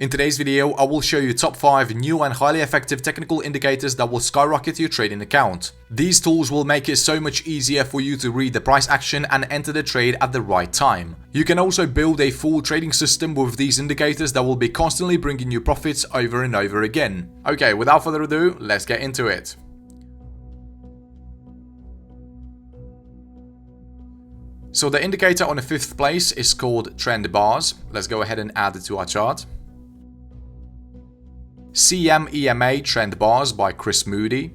In today's video, I will show you top 5 new and highly effective technical indicators that will skyrocket your trading account. These tools will make it so much easier for you to read the price action and enter the trade at the right time. You can also build a full trading system with these indicators that will be constantly bringing you profits over and over again. Okay, without further ado, let's get into it. So the indicator on the 5th place is called trend bars. Let's go ahead and add it to our chart. CMEMA Trend Bars by Chris Moody.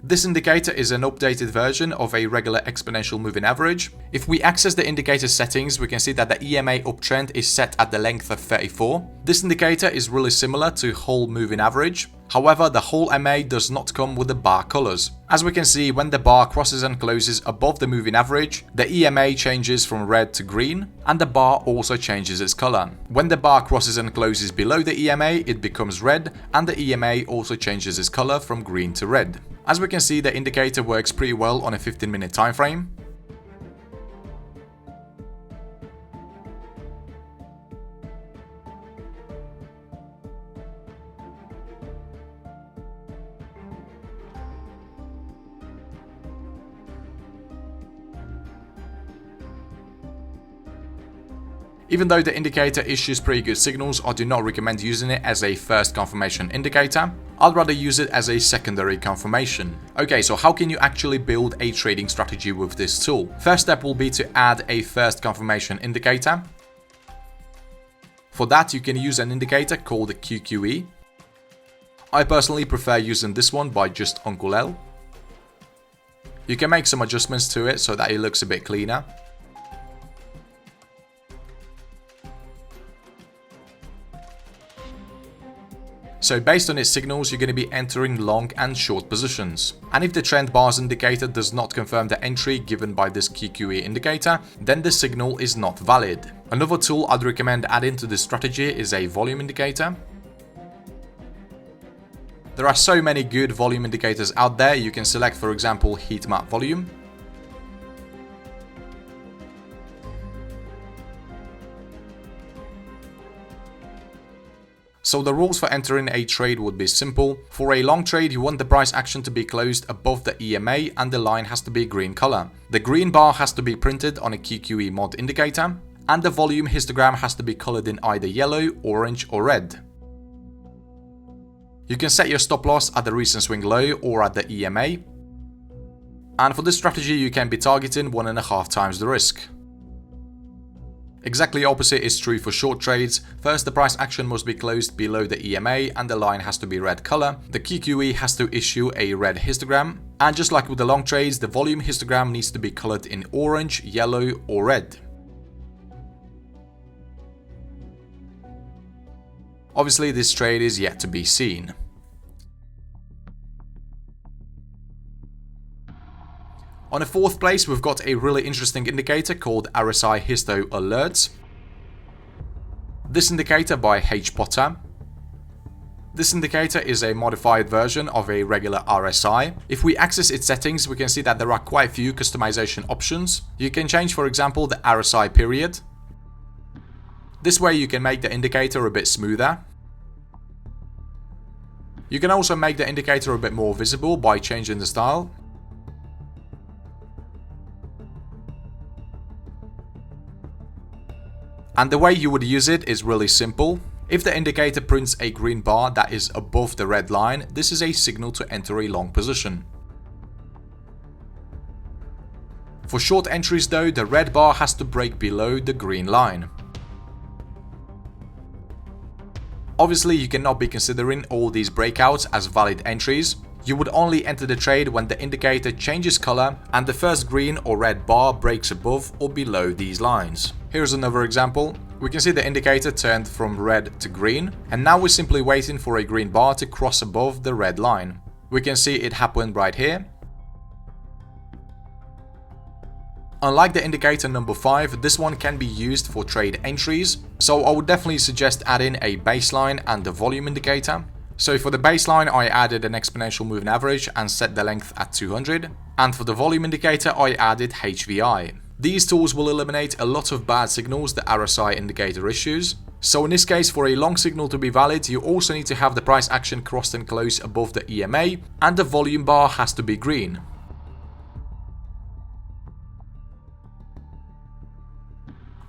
This indicator is an updated version of a regular exponential moving average. If we access the indicator settings, we can see that the EMA uptrend is set at the length of 34. This indicator is really similar to whole moving average. However, the whole MA does not come with the bar colors. As we can see, when the bar crosses and closes above the moving average, the EMA changes from red to green, and the bar also changes its color. When the bar crosses and closes below the EMA, it becomes red, and the EMA also changes its color from green to red. As we can see, the indicator works pretty well on a 15-minute time frame. Even though the indicator issues pretty good signals, I do not recommend using it as a first confirmation indicator. I'd rather use it as a secondary confirmation. Okay, so how can you actually build a trading strategy with this tool? First step will be to add a first confirmation indicator. For that, you can use an indicator called QQE. I personally prefer using this one by just Uncle L. You can make some adjustments to it so that it looks a bit cleaner. So based on its signals, you're going to be entering long and short positions. And if the trend bars indicator does not confirm the entry given by this QQE indicator, then the signal is not valid. Another tool I'd recommend adding to this strategy is a volume indicator. There are so many good volume indicators out there. You can select, for example, heat map volume. So the rules for entering a trade would be simple. For a long trade, you want the price action to be closed above the EMA and the line has to be green color. The green bar has to be printed on a QQE mod indicator, and the volume histogram has to be colored in either yellow, orange or red. You can set your stop loss at the recent swing low or at the EMA. And for this strategy, you can be targeting 1.5 times the risk. Exactly opposite is true for short trades. First, the price action must be closed below the EMA and the line has to be red color. The QQE has to issue a red histogram. And just like with the long trades, the volume histogram needs to be colored in orange, yellow or red. Obviously, this trade is yet to be seen. On the 4th place, we've got a really interesting indicator called RSI Histo Alerts. This indicator by H. Potter. This indicator is a modified version of a regular RSI. If we access its settings, we can see that there are quite a few customization options. You can change, for example, the RSI period. This way you can make the indicator a bit smoother. You can also make the indicator a bit more visible by changing the style. And the way you would use it is really simple. If the indicator prints a green bar that is above the red line, this is a signal to enter a long position. For short entries though, the red bar has to break below the green line. Obviously, you cannot be considering all these breakouts as valid entries. You would only enter the trade when the indicator changes color and the first green or red bar breaks above or below these lines. Here's another example. We can see the indicator turned from red to green, and now we're simply waiting for a green bar to cross above the red line. We can see it happened right here. Unlike the indicator number 5, this one can be used for trade entries, so I would definitely suggest adding a baseline and the volume indicator. So for the baseline, I added an exponential moving average and set the length at 200, and for the volume indicator, I added HVI. These tools will eliminate a lot of bad signals the RSI indicator issues. So in this case, for a long signal to be valid, you also need to have the price action crossed and close above the EMA, and the volume bar has to be green.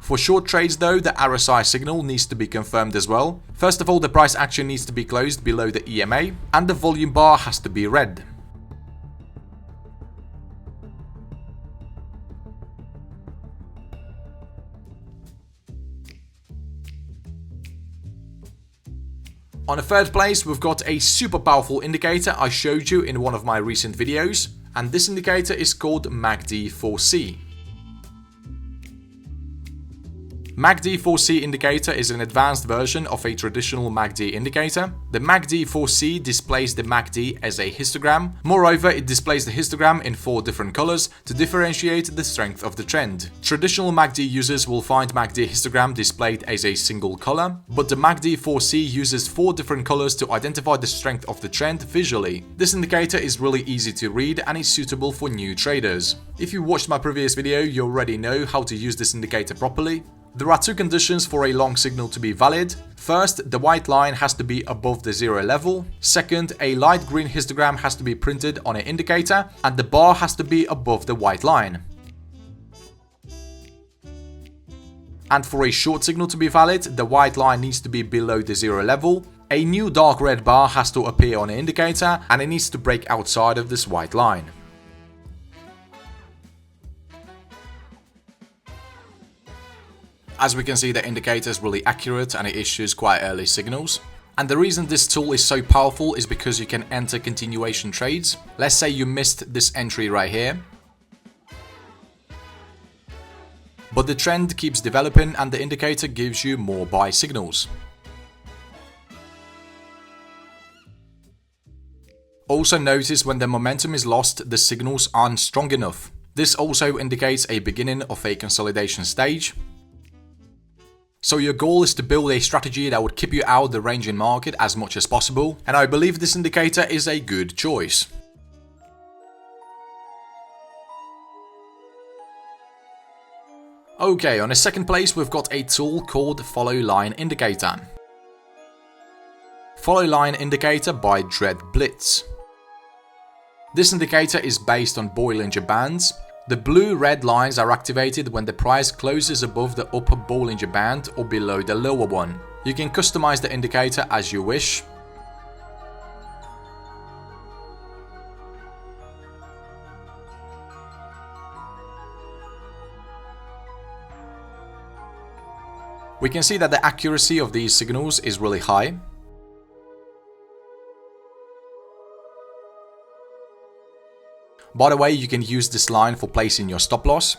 For short trades though, the RSI signal needs to be confirmed as well. First of all, the price action needs to be closed below the EMA, and the volume bar has to be red. On the third place, we've got a super powerful indicator I showed you in one of my recent videos, and this indicator is called MACD4C. MACD4C indicator is an advanced version of a traditional MACD indicator. The MACD4C displays the MACD as a histogram. Moreover, it displays the histogram in 4 different colors to differentiate the strength of the trend. Traditional MACD users will find MACD histogram displayed as a single color, but the MACD4C uses 4 different colors to identify the strength of the trend visually. This indicator is really easy to read and is suitable for new traders. If you watched my previous video, you already know how to use this indicator properly. There are 2 conditions for a long signal to be valid. First, the white line has to be above the 0 level. Second, a light green histogram has to be printed on an indicator, and the bar has to be above the white line. And for a short signal to be valid, the white line needs to be below the 0 level. A new dark red bar has to appear on the indicator, and it needs to break outside of this white line. As we can see, the indicator is really accurate and it issues quite early signals. And the reason this tool is so powerful is because you can enter continuation trades. Let's say you missed this entry right here, but the trend keeps developing and the indicator gives you more buy signals. Also notice when the momentum is lost, the signals aren't strong enough. This also indicates a beginning of a consolidation stage. So your goal is to build a strategy that would keep you out of the ranging market as much as possible, and I believe this indicator is a good choice. Okay, on the second place we've got a tool called Follow Line Indicator. Follow Line Indicator by TradedBlitz. This indicator is based on Bollinger Bands. The blue-red lines are activated when the price closes above the upper Bollinger Band or below the lower one. You can customize the indicator as you wish. We can see that the accuracy of these signals is really high. By the way, you can use this line for placing your stop loss.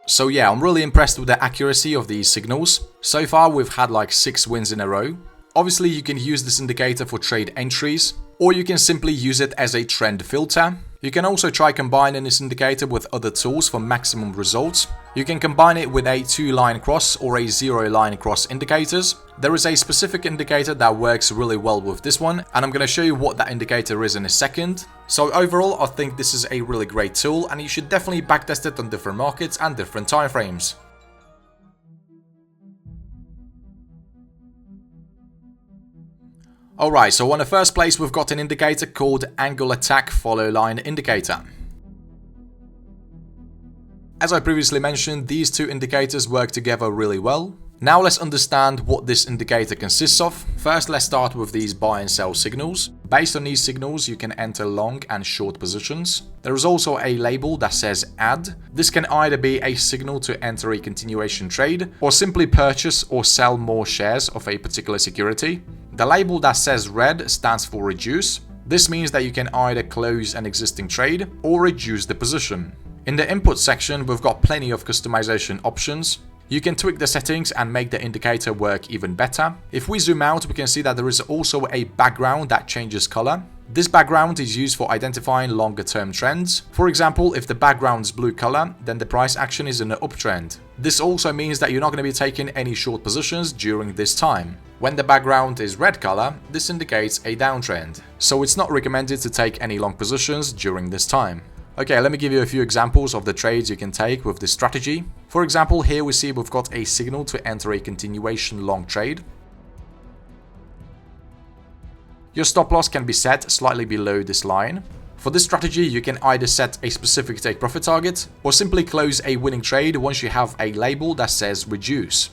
So yeah, I'm really impressed with the accuracy of these signals. So far we've had like 6 wins in a row. Obviously you can use this indicator for trade entries, or you can simply use it as a trend filter. You can also try combining this indicator with other tools for maximum results. You can combine it with a 2-line cross or a 0-line cross indicators. There is a specific indicator that works really well with this one, and I'm going to show you what that indicator is in a second. So overall, I think this is a really great tool, and you should definitely backtest it on different markets and different time frames. Alright, so on the first place we've got an indicator called Angle Attack Follow Line Indicator. As I previously mentioned, these 2 indicators work together really well. Now let's understand what this indicator consists of. First, let's start with these buy and sell signals. Based on these signals, you can enter long and short positions. There is also a label that says add. This can either be a signal to enter a continuation trade, or simply purchase or sell more shares of a particular security. The label that says red stands for reduce. This means that you can either close an existing trade or reduce the position. In the input section, we've got plenty of customization options. You can tweak the settings and make the indicator work even better. If we zoom out, we can see that there is also a background that changes color. This background is used for identifying longer term trends. For example, if the background is blue color, then the price action is in an uptrend. This also means that you're not going to be taking any short positions during this time. When the background is red color, this indicates a downtrend. So it's not recommended to take any long positions during this time. Okay, let me give you a few examples of the trades you can take with this strategy. For example, here we see we've got a signal to enter a continuation long trade. Your stop loss can be set slightly below this line. For this strategy, you can either set a specific take profit target or simply close a winning trade once you have a label that says reduce.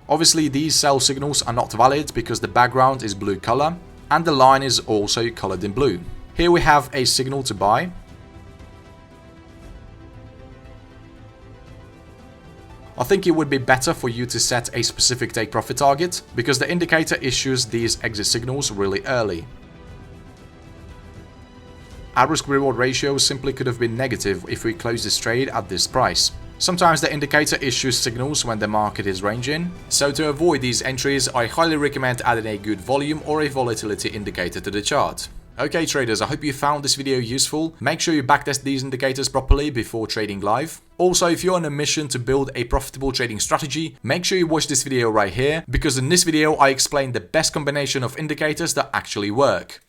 Obviously, these sell signals are not valid because the background is blue color and the line is also colored in blue. Here we have a signal to buy. I think it would be better for you to set a specific take profit target because the indicator issues these exit signals really early. Our risk reward ratio simply could have been negative if we close this trade at this price. Sometimes the indicator issues signals when the market is ranging, so to avoid these entries, I highly recommend adding a good volume or a volatility indicator to the chart. Okay traders, I hope you found this video useful. Make sure you backtest these indicators properly before trading live. Also, if you're on a mission to build a profitable trading strategy, make sure you watch this video right here, because in this video I explain the best combination of indicators that actually work.